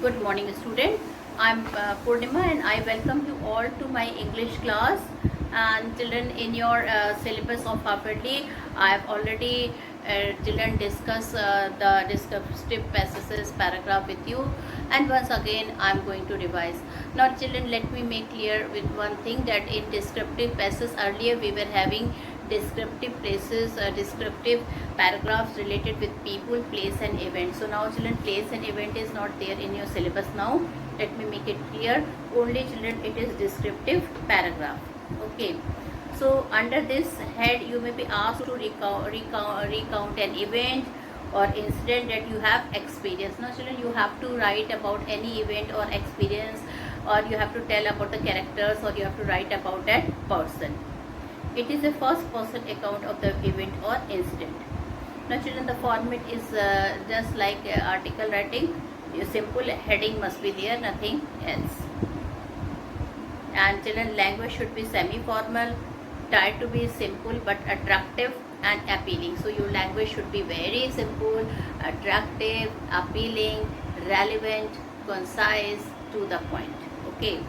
Good morning, student. I'm Purnima and I welcome you all to my English class. And children, in your syllabus of half-yearly, I have already children discuss the descriptive passages paragraph with you. And once again, I'm going to revise. Now, children, let me make clear with one thing that in descriptive passages earlier we were having descriptive places, descriptive paragraphs related with people, place and event. So now children, place and event is not there in your syllabus now. Let me make it clear. Only children, it is descriptive paragraph. Okay. So under this head, you may be asked to recount an event or incident that you have experienced. Now children, you have to write about any event or experience, or you have to tell about the characters, or you have to write about that person. It is a first person account of the event or incident. Now children, the format is just like article writing. A simple heading must be there, nothing else. And children, language should be semi-formal, try to be simple but attractive and appealing. So your language should be very simple, attractive, appealing, relevant, concise, to the point. Okay.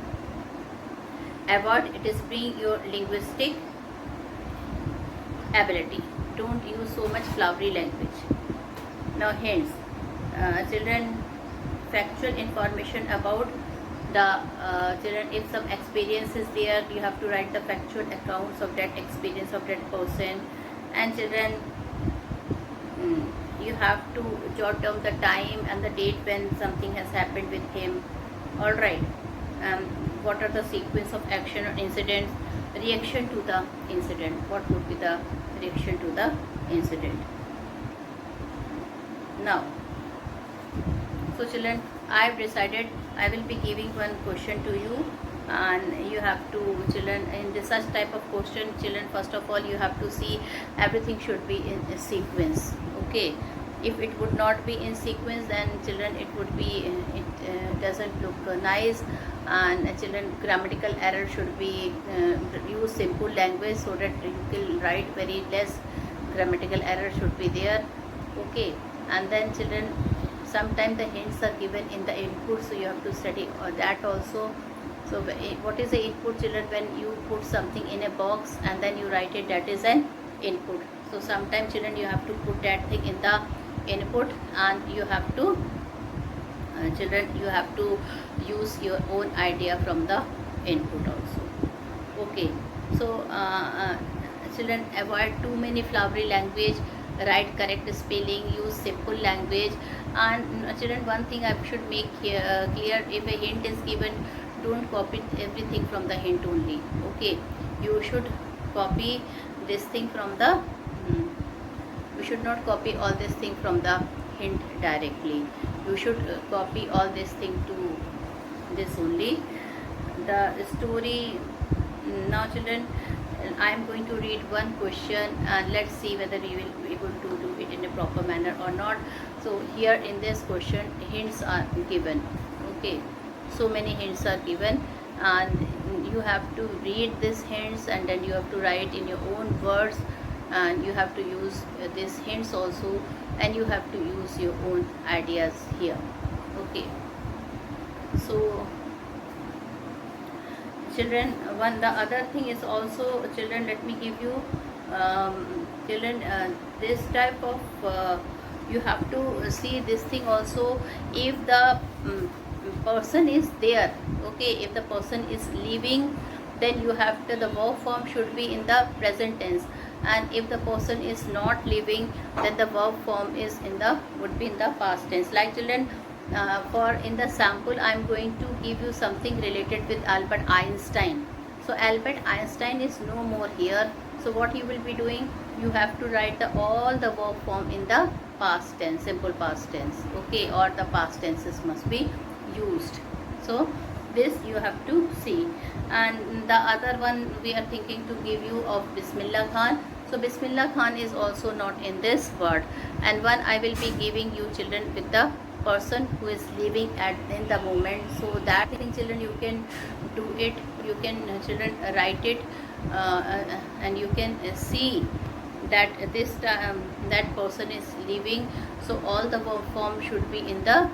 Avoid displaying your linguistic ability. Don't use so much flowery language. Now hints. Children, factual information about the children. If some experience is there, you have to write the factual accounts of that experience of that person. And children, you have to jot down the time and the date when something has happened with him. Alright. What are the sequence of action or incidents? Reaction to the incident. What would be the reaction to the incident? Now, so children, I have decided I will be giving one question to you, and you have to, children, in this such type of question, children, first of all you have to see everything should be in a sequence. Okay. If it would not be in sequence, then children, it would be, it doesn't look nice. And children, grammatical error should be, use simple language so that you can write very less grammatical error should be there. Okay. And then children, sometimes the hints are given in the input, so you have to study that also. So what is the input, children? When you put something in a box and then you write it, that is an input. So sometimes children, you have to put that thing in the input, and you have to children, you have to use your own idea from the input also. Okay. So children, avoid too many flowery language, write correct spelling, use simple language. And children, one thing I should make here, clear, if a hint is given, don't copy everything from the hint only. Okay. You should copy this thing from the we should not copy all this thing from the hint directly. You should copy all this thing to this only. The story. Now children, I am going to read one question and let's see whether we will be able to do it in a proper manner or not. So here in this question, hints are given. Okay. So many hints are given, and you have to read these hints, and then you have to write in your own words, and you have to use these hints also, and you have to use your own ideas here. Okay. So children, one the other thing is also, children, let me give you children, this type of you have to see this thing also. If the person is there, okay, if the person is leaving, then you have to, the verb form should be in the present tense. And if the person is not living, then the verb form is in the, would be in the past tense. Like children, for in the sample, I am going to give you something related with Albert Einstein. So Albert Einstein is no more here. So what you will be doing, you have to write all the verb form in the past tense, simple past tense. Okay, or the past tenses must be used. So this you have to see. And the other one we are thinking to give you of Bismillah Khan. So Bismillah Khan is also not in this word. And one I will be giving you, children, with the person who is living at in the moment. So that thing, children, you can do it. You can, children, write it, and you can see that this that person is living. So all the verb form should be in the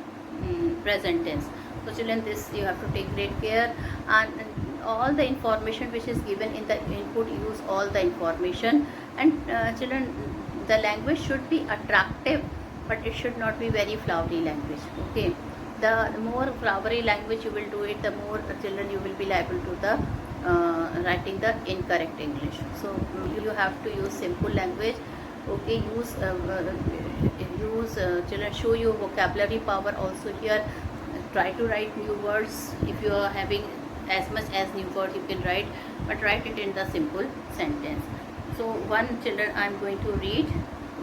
present tense. So children, this you have to take great care, and all the information which is given in the input, use all the information. And children, the language should be attractive, but it should not be very flowery language. Okay, the more flowery language you will do it, the more children you will be liable to the writing the incorrect English. So you have to use simple language. Okay, use children, show your vocabulary power also here. Try to write new words. If you are having as much as new words you can write, but write it in the simple sentence. So one, children, I am going to read.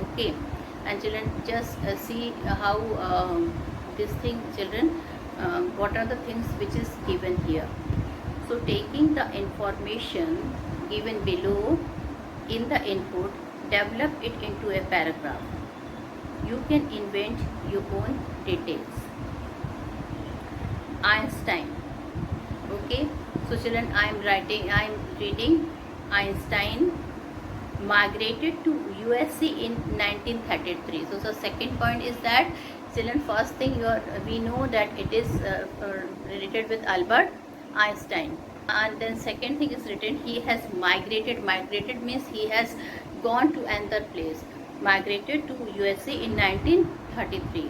Okay, and children, just see how this thing, children, what are the things which is given here. So taking the information given below in the input, develop it into a paragraph. You can invent your own details. Einstein. Okay, so children, I am reading. Einstein migrated to USA in 1933. So the second point is that, children, first thing we know that it is related with Albert Einstein, and then second thing is written, he has migrated. Migrated means he has gone to another place. Migrated to USA in 1933.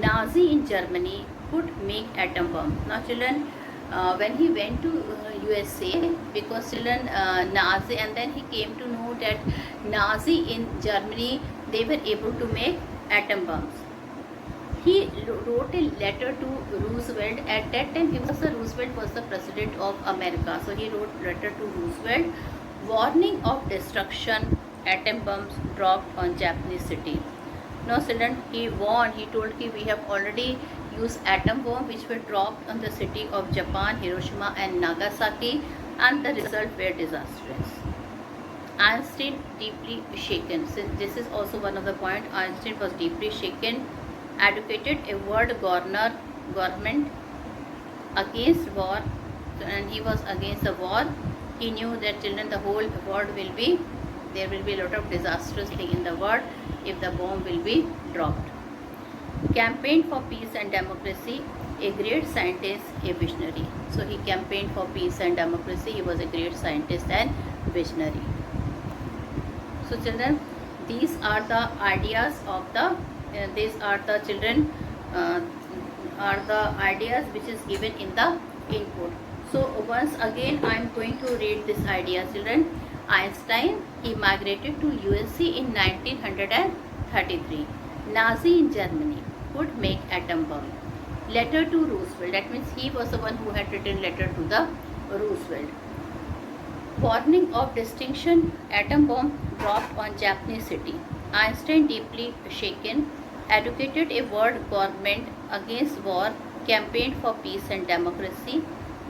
Nazi in Germany could make atom bomb. Now children, when he went to USA, because children, Nazi, and then he came to know that Nazi in Germany, they were able to make atom bombs. He wrote a letter to Roosevelt. At that time, Roosevelt was the president of America. So he wrote letter to Roosevelt, warning of destruction, atom bombs dropped on Japanese city. Now children, he warned, he told that we have already used atom bomb which were dropped on the city of Japan, Hiroshima and Nagasaki, and the result were disastrous. Einstein deeply shaken. Since this is also one of the point, Einstein was deeply shaken, advocated a world government against war, and he was against the war. He knew that, children, the whole world there will be a lot of disastrous thing in the world if the bomb will be dropped. Campaigned for peace and democracy, a great scientist, a visionary. So he campaigned for peace and democracy. He was a great scientist and visionary. So children, these are the ideas of the children, are the ideas which is given in the input. So once again I am going to read this idea, children. Einstein, he migrated to USA in 1933. Nazi in Germany could make atom bomb. Letter to Roosevelt, that means he was the one who had written letter to the Roosevelt. Warning of distinction, atom bomb dropped on Japanese city. Einstein deeply shaken, advocated a world government against war, campaigned for peace and democracy,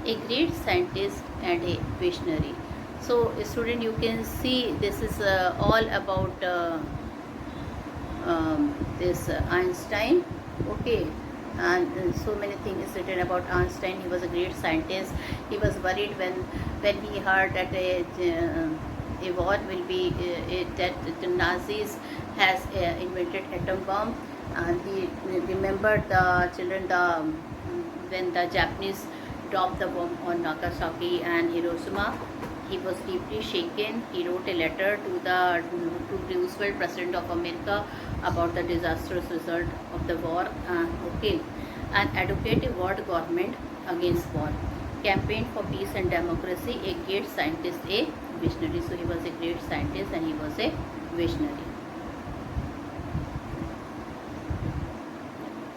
a great scientist and a visionary. So student, you can see this is all about this Einstein. Okay, and so many things is written about Einstein. He was a great scientist. He was worried when he heard that a war will be that the Nazis has invented atom bomb, and he remembered the children when the Japanese dropped the bomb on Nagasaki and Hiroshima. He was deeply shaken. He wrote a letter to Roosevelt, President of America, about the disastrous result of the war. Okay, and advocate a world government against war. Campaigned for peace and democracy. A great scientist, a visionary. So he was a great scientist and he was a visionary.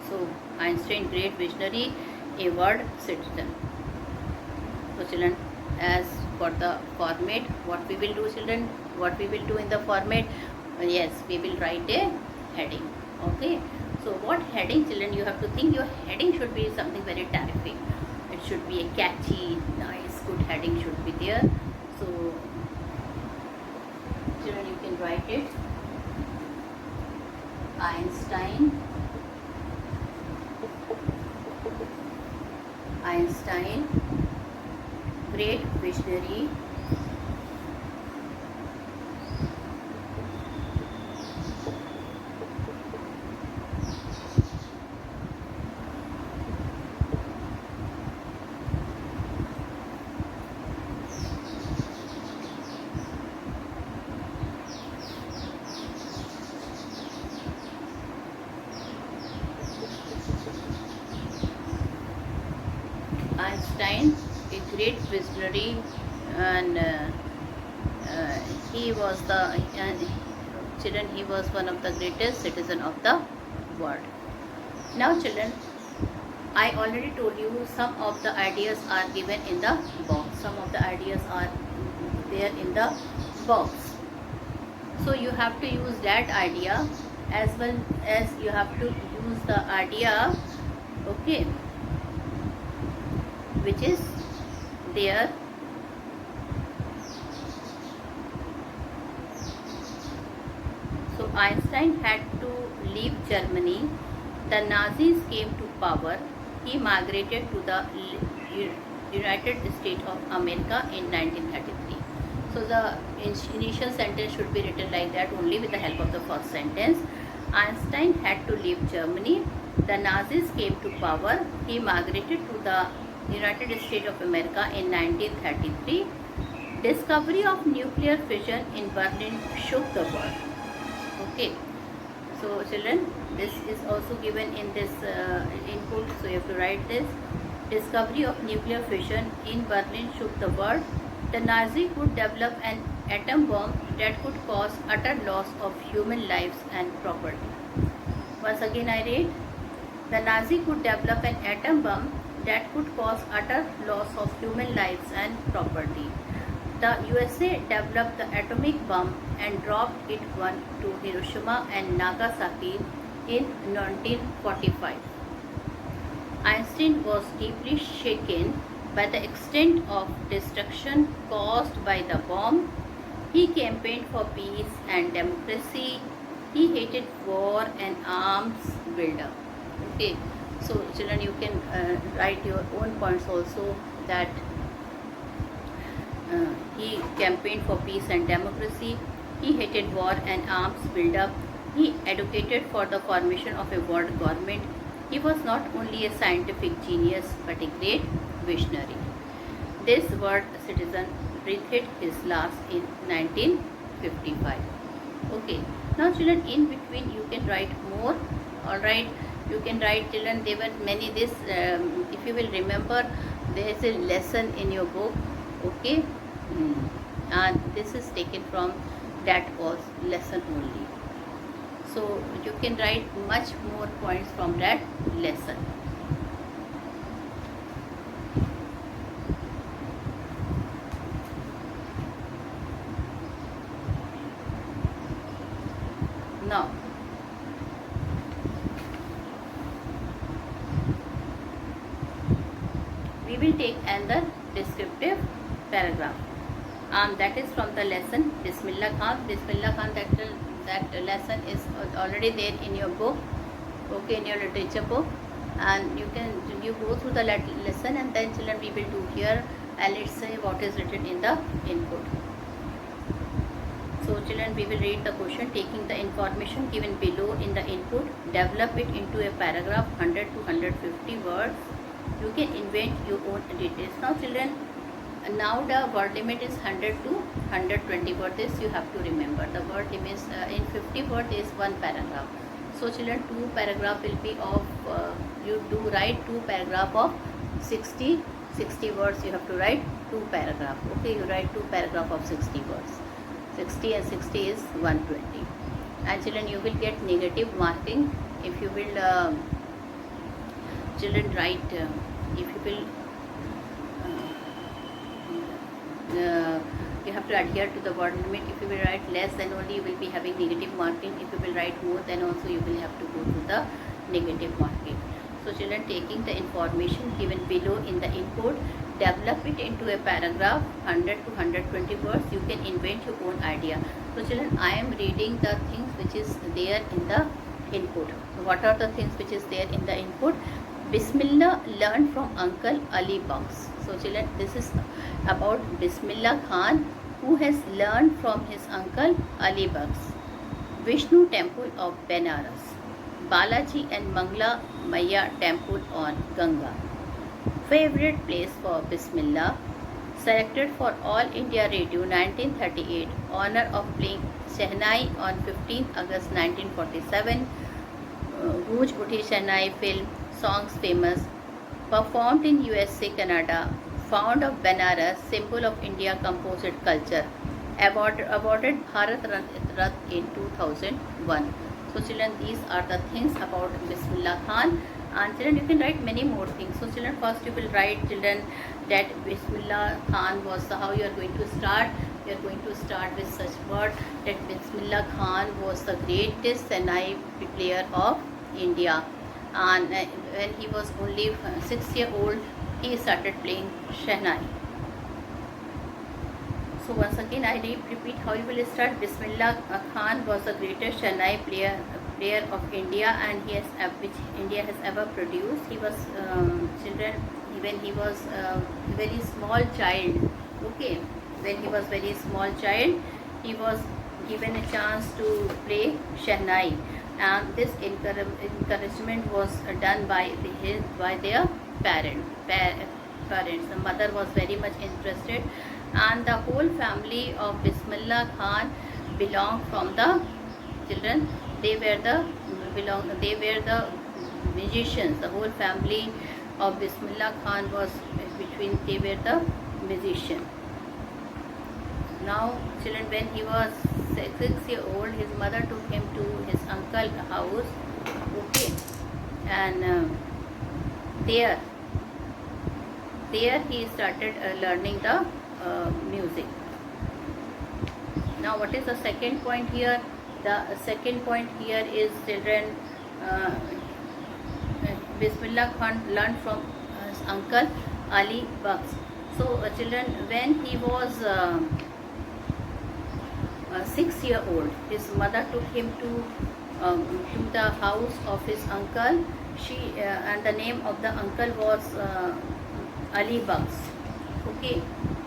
So Einstein, great visionary, a world citizen. So children, as for the format, what we will do, children, what we will do in the format, yes, we will write a heading. Okay, so what heading, children, you have to think your heading should be something very terrific. It should be a catchy, nice, good heading should be there. So children, you can write it. Einstein, great visionary, Einstein, a great visionary, and he was the children. He was one of the greatest citizen of the world. Now, children, I already told you some of the ideas are given in the box. Some of the ideas are there in the box. So you have to use that idea as well as you have to use the idea, okay, which is there. So Einstein had to leave Germany. The Nazis came to power. He migrated to the United States of America in 1933. So the initial sentence should be written like that only with the help of the first sentence. Einstein had to leave Germany. The Nazis came to power. He migrated to the United States of America in 1933. Discovery of nuclear fission in Berlin shook the world. Okay. So children, this is also given in this input. So you have to write this. Discovery of nuclear fission in Berlin shook the world. The Nazi could develop an atom bomb that could cause utter loss of human lives and property. Once again I read. The Nazi could develop an atom bomb that could cause utter loss of human lives and property. The USA developed the atomic bomb and dropped it one to Hiroshima and Nagasaki in 1945. Einstein was deeply shaken by the extent of destruction caused by the bomb. He campaigned for peace and democracy. He hated war and arms buildup. Okay, so children, you can write your own points also that he campaigned for peace and democracy. He hated war and arms buildup. He advocated for the formation of a world government. He was not only a scientific genius but a great visionary. This world citizen breathed his last in 1955. Okay. Now children, in between you can write more. Alright. You can write, children, there were many this, if you will remember, there is a lesson in your book. Okay. And this is taken from that was lesson only. So you can write much more points from that lesson. Now, we will take another descriptive paragraph. That is from the lesson Bismillah Khan. Bismillah Khan, that lesson is already there in your book, okay, in your literature book, and you go through the lesson, and then children we will do here, and let's say what is written in the input. So children, we will read the question. Taking the information given below in the input, develop it into a paragraph 100 to 150 words. You can invent your own details. Now children, now the word limit is 100 to 120 words. This you have to remember. The word limit in 50 words is one paragraph. So children, two paragraph will be of you do write two paragraph of 60 words. You have to write two paragraph. Okay, you write two paragraph of 60 words. 60 and 60 is 120. And children, you will get negative marking if you will children write if you will you have to adhere to the word limit. If you will write less, then only you will be having negative marking. If you will write more, then also you will have to go to the negative marking. So children, taking the information given below in the input, develop it into a paragraph 100 to 120 words. You can invent your own idea. So children, I am reading the things which is there in the input. So what are the things which is there in the input? Bismillah learned from Uncle Ali Bucks. So children, this is about Bismillah Khan, who has learned from his uncle Ali Bucks. Vishnu Temple of Benares, Balaji and Mangla Maya Temple on Ganga. Favorite place for Bismillah, selected for All India Radio 1938, honor of playing Shehnai on 15th August 1947, Guj Uthi Shehnai film, songs famous, performed in USA, Canada, found of Banaras, symbol of India composite culture, awarded Bharat Ratna in 2001. So children, these are the things about Bismillah Khan. And children, you can write many more things. So children, first you will write, children, that Bismillah Khan was how you are going to start. You are going to start with such word that Bismillah Khan was the greatest Sahnai player of India. And when he was only 6-year-old, he started playing Shehnai. So once again, I repeat how you will start. Bismillah Khan was the greatest Shehnai player of India, and which India has ever produced. He was children when he was very small child. Okay, when he was very small child, he was given a chance to play Shehnai, and this encouragement was done by their parents. The mother was very much interested, and the whole family of Bismillah Khan belonged from the children. They were the musicians. The whole family of Bismillah Khan was they were the musician. Now children, when he was 6-year-old, his mother took him to his uncle's house. Okay, and there he started learning the music. Now what is the second point here? The second point here is, children, Bismillah Khan learned from his uncle Ali Bucks. So children, when he was 6-year-old, his mother took him to the house of his uncle. And the name of the uncle was Ali Bucks. Okay,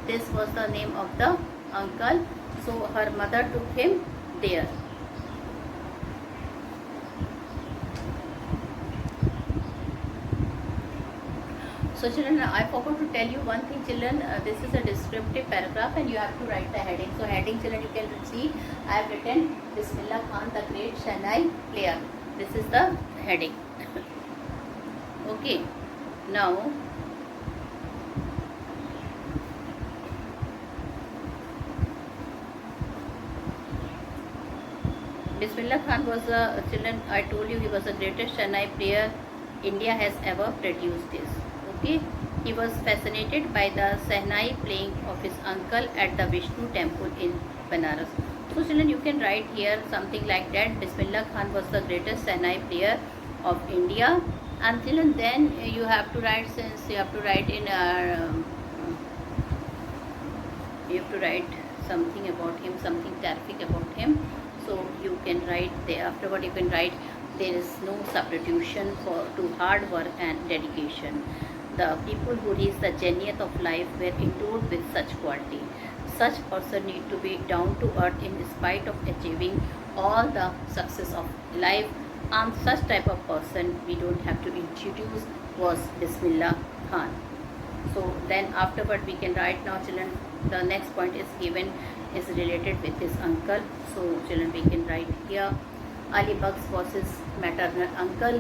this was the name of the uncle. So her mother took him there. So children, I forgot to tell you one thing, children. This is a descriptive paragraph and you have to write the heading. So heading, children, you can see I have written Bismillah Khan, the great Shehnai player. This is the heading. Okay, now Bismillah Khan was children, I told you he was the greatest Shehnai player India has ever produced. Okay, he was fascinated by the Shehnai playing of his uncle at the Vishnu temple in Banaras. So children, you can write here something like that. Bismillah Khan was the greatest Shehnai player of India. And children, then you have to write, since you have to write in you have to write something about him, something terrific about him. So you can write there. Afterward, you can write, there is no substitution to hard work and dedication. The people who reach the zenith of life were endowed with such quality. Such person need to be down to earth in spite of achieving all the success of life. And such type of person we don't have to introduce was Bismillah Khan. So then afterward we can write, now children, the next point is given, is related with his uncle. So children, we can write here, Ali Bucks was his maternal uncle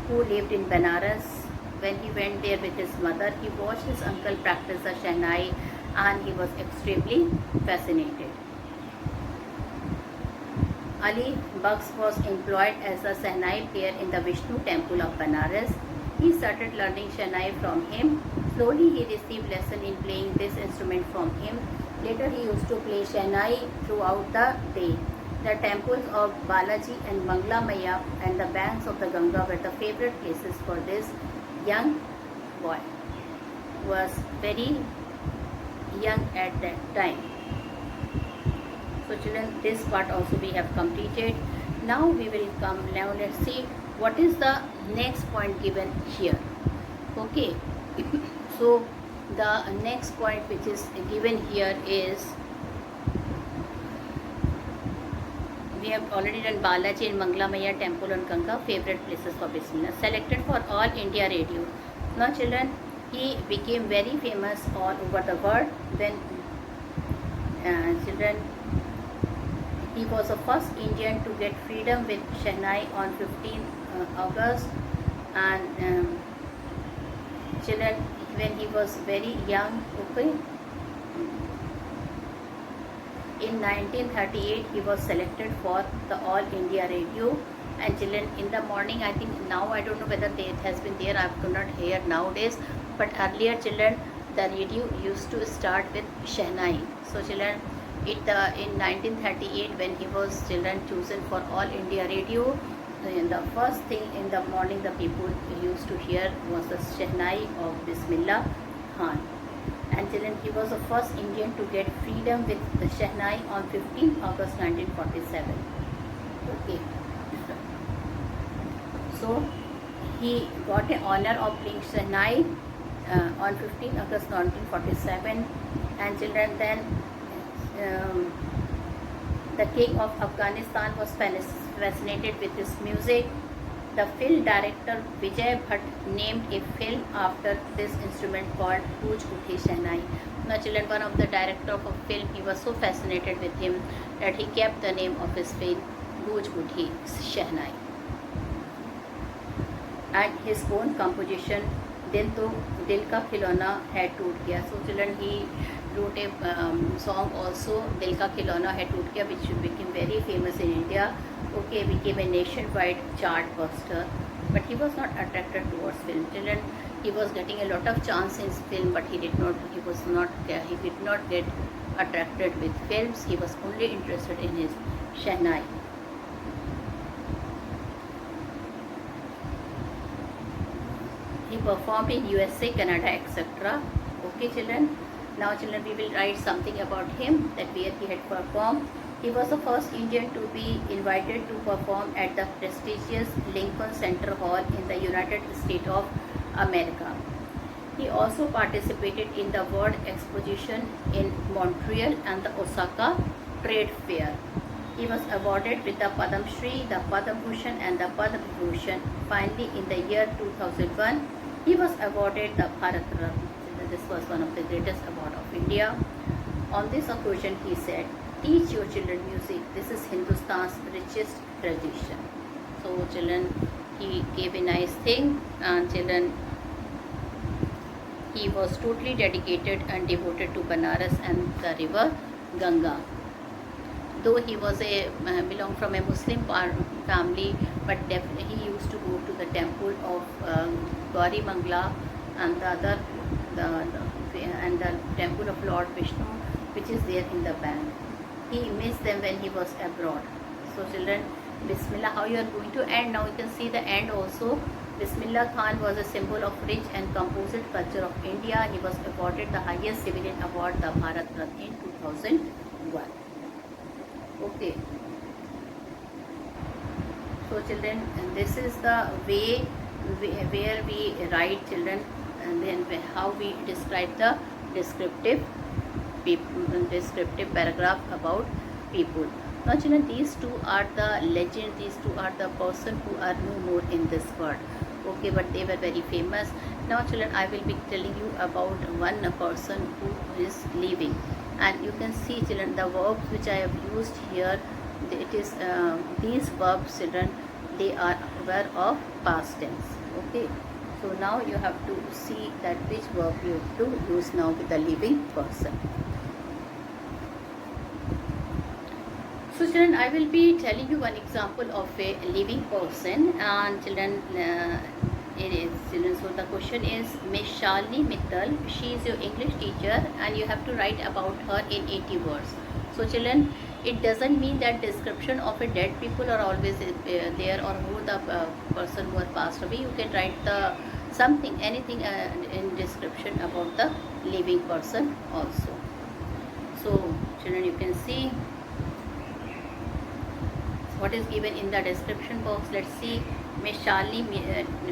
who lived in Banaras. When he went there with his mother, he watched his uncle practice the Shehnai and he was extremely fascinated. Ali Bucks was employed as a Shehnai player in the Vishnu temple of Banaras. He started learning Shehnai from him. Slowly he received lesson in playing this instrument from him. Later he used to play Shehnai throughout the day. The temples of Balaji and Mangla Maya and the banks of the Ganga were the favorite places for this young boy. He was very young at that time. So children, this part also we have completed. Now we will come, now let's see what is the next point given here. Okay, so the next point which is given here is, we have already done Balaji and Mangla Maya temple and Ganga, favorite places for Bismillah, selected for All India Radio. Now children, he became very famous all over the world when children, he was the first Indian to get freedom with Shehnai on 15 August, and children, when he was very young, okay, in 1938 he was selected for the All India Radio. And children, in the morning, I think now I don't know whether it has been there, I do not hear nowadays, but earlier children, the radio used to start with Shehnai. So children, in 1938 when he was children chosen for All India Radio, the first thing in the morning the people used to hear was the Shehnai of Bismillah Khan. And children, he was the first Indian to get freedom with the Shehnai on 15 August 1947. Okay. So he got an honor of playing Shehnai on 15 August 1947. And children, then the king of Afghanistan was fascinated with his music. The film director Vijay Bhatt named a film after this instrument called Guj Uthi Shehnai. Now children, one of the director of a film, he was so fascinated with him that he kept the name of his film Guj Uthi Shehnai. And his own composition, Din To Dil Ka Khilona Hai Toot Gaya. So children, he wrote a song also, Dil Ka Khilona Hai Toot Gaya, which became very famous in India. Okay, became a nationwide chart buster. But he was not attracted towards film. Children, he was getting a lot of chance in film, but he did not get attracted with films. He was only interested in his Shehnai. He performed in USA, Canada, etc. Okay children. Now children, we will write something about him, that where he had performed. He was the first Indian to be invited to perform at the prestigious Lincoln Center Hall in the United States of America. He also participated in the World Exposition in Montreal and the Osaka Trade Fair. He was awarded with the Padma Shri, the Padma Bhushan and the Padma Vibhushan. Finally, in the year 2001, he was awarded the Bharat Ratna. This was one of the greatest awards of India. On this occasion, he said, "Teach your children music. This is Hindustan's richest tradition." So children, he gave a nice thing, and children, he was totally dedicated and devoted to Banaras and the river Ganga. Though he was belonged from a Muslim family, but definitely he used to go to the temple of Gauri Mangla and the temple of Lord Vishnu, which is there in the bank. He missed them when he was abroad. So children, Bismillah, how you are going to end? Now you can see the end also. Bismillah Khan was a symbol of rich and composite culture of India. He was awarded the highest civilian award, the Bharat Ratna, in 2001. Okay. So children, this is the way where we write children, and then how we describe the descriptive paragraph about people. Now children, these two are the legend, these two are the person who are no more in this world. Okay, but they were very famous. Now children, I will be telling you about one person who is living. And you can see children, the verbs which I have used here, it is these verbs children, they were of past tense. Okay, so now you have to see that which verb you have to use now with the living person. So children, I will be telling you one example of a living person, and children, so the question is Miss Shalini Mittal. She is your English teacher, and you have to write about her in 80 words. So children, it doesn't mean that description of a dead people are always there, or who the person who has passed away. You can write the something, anything in description about the living person also. So children, you can see what is given in the description box. Let's see. Miss Shalini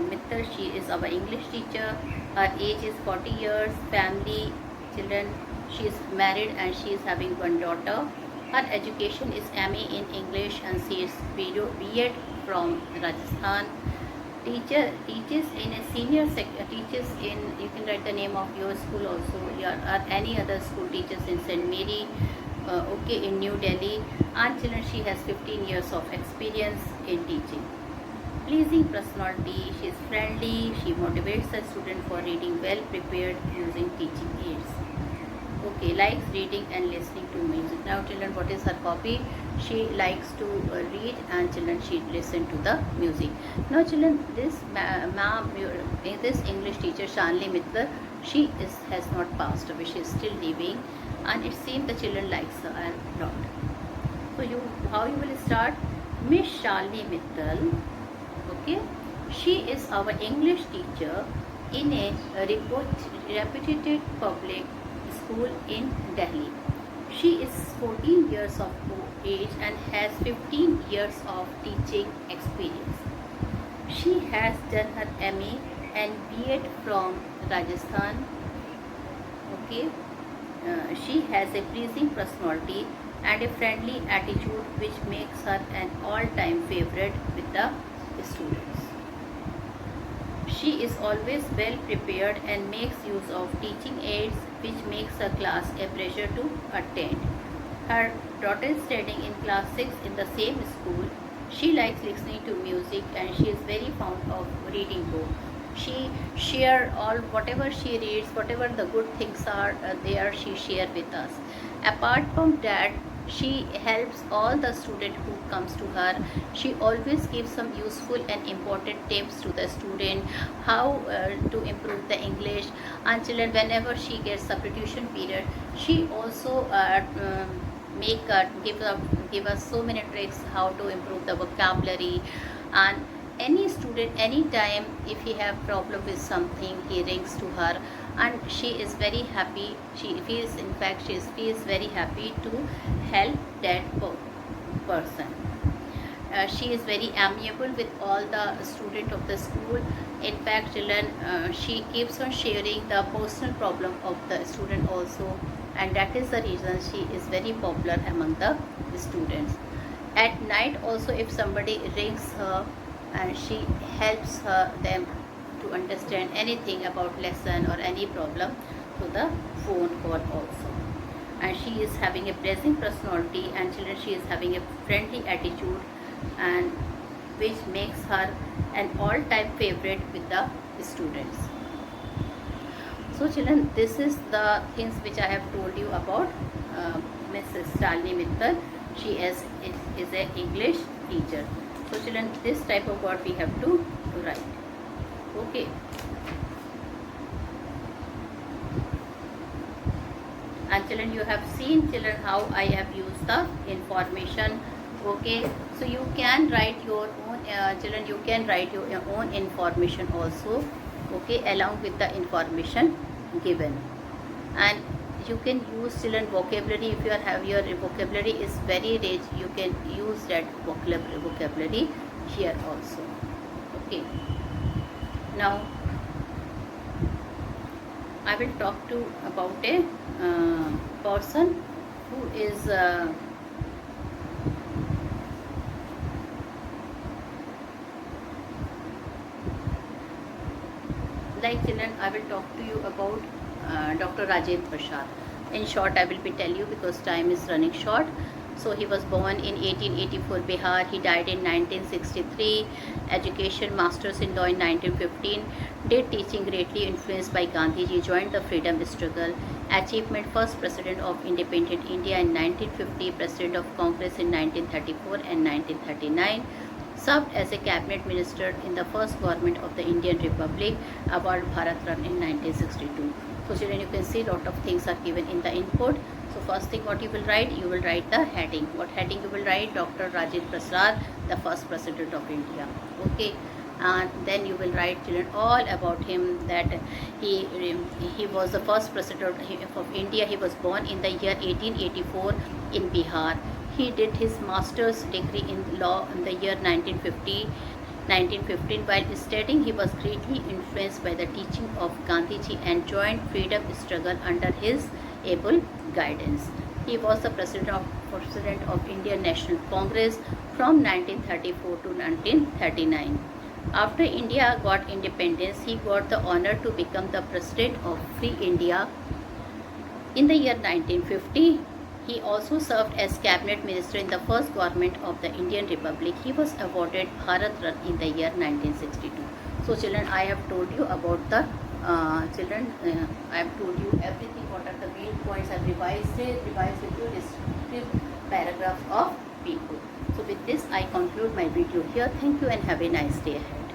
Mittal, she is our English teacher. Her age is 40 years. Family, children, she is married and she is having one daughter. Her education is MA in English and she is B.Ed from Rajasthan. Teaches in a senior teaches in, you can write the name of your school also, or any other school, teaches in St. Mary, in New Delhi. And children, she has 15 years of experience in teaching. pleasing personality. She is friendly. She motivates the student for reading well prepared using teaching aids. Okay, likes reading and listening to music. Now children, what is her hobby? She likes to read, and children, she listen to the music. Now children, this ma'am, this English teacher Shanli Mittal, she has not passed away. She is still living, and it seems the children likes her a lot. So how you will start? Miss Shalini Mittal. Okay, she is our English teacher in a reputed public school in Delhi. She is 14 years of age and has 15 years of teaching experience. She has done her MA and B.Ed from Rajasthan. Okay, she has a pleasing personality and a friendly attitude which makes her an all-time favorite with the students. She is always well prepared and makes use of teaching aids which makes her class a pleasure to attend. Her daughter is studying in class 6 in the same school. She likes listening to music and she is very fond of reading books. She share all whatever she reads, whatever the good things are there, she share with us. Apart from that, she helps all the student who comes to her. She always gives some useful and important tips to the student how to improve the English. And children, whenever she gets substitution period, she also give us so many tricks how to improve the vocabulary. And any student anytime if he have problem with something, he rings to her and she is very happy. She feels very happy to help that person. She is very amiable with all the student of the school. In fact, children, she keeps on sharing the personal problem of the student also, and that is the reason she is very popular among the students. At night also, if somebody rings her, and she helps them to understand anything about lesson or any problem through the phone call also. And she is having a pleasant personality, and children, she is having a friendly attitude, and which makes her an all-time favorite with the students. So children, this is the things which I have told you about Mrs. Shalini Mittal. She is an English teacher. So children, this type of word we have to write. Okay. And children, you have seen children how I have used the information. Okay. So you can write your own children. You can write your own information also. Okay, along with the information given. And you can use children vocabulary. If you have your vocabulary is very rich, you can use that vocabulary here also. Okay, now I will talk to about a person who is like children, I will talk to you about Dr. Rajendra Prasad. In short, I will be tell you because time is running short. So he was born in 1884 Bihar. He died in 1963. Education, Masters in Law in 1915. Did teaching greatly influenced by Gandhiji. Joined the freedom struggle. Achievement, first President of Independent India in 1950. President of Congress in 1934 and 1939. Served as a cabinet minister in the first government of the Indian Republic. Award Bharat Ratna in 1962. So children, you can see lot of things are given in the input. So first thing what you will write the heading. What heading you will write? Dr. Rajendra Prasad, the first president of India. Okay. And then you will write children all about him, that he was the first president of India. He was born in the year 1884 in Bihar. He did his master's degree in law in the year 1915. While studying, he was greatly influenced by the teaching of Gandhiji and joined freedom struggle under his able guidance. He was the president of Indian National Congress from 1934 to 1939. After India got independence, he got the honor to become the president of Free India in the year 1950. He also served as cabinet minister in the first government of the Indian Republic. He was awarded Bharat Ratna in the year 1962. So children, I have told you about the I have told you everything. What are the main points? I have revised with you descriptive paragraphs of people. So with this, I conclude my video here. Thank you and have a nice day ahead.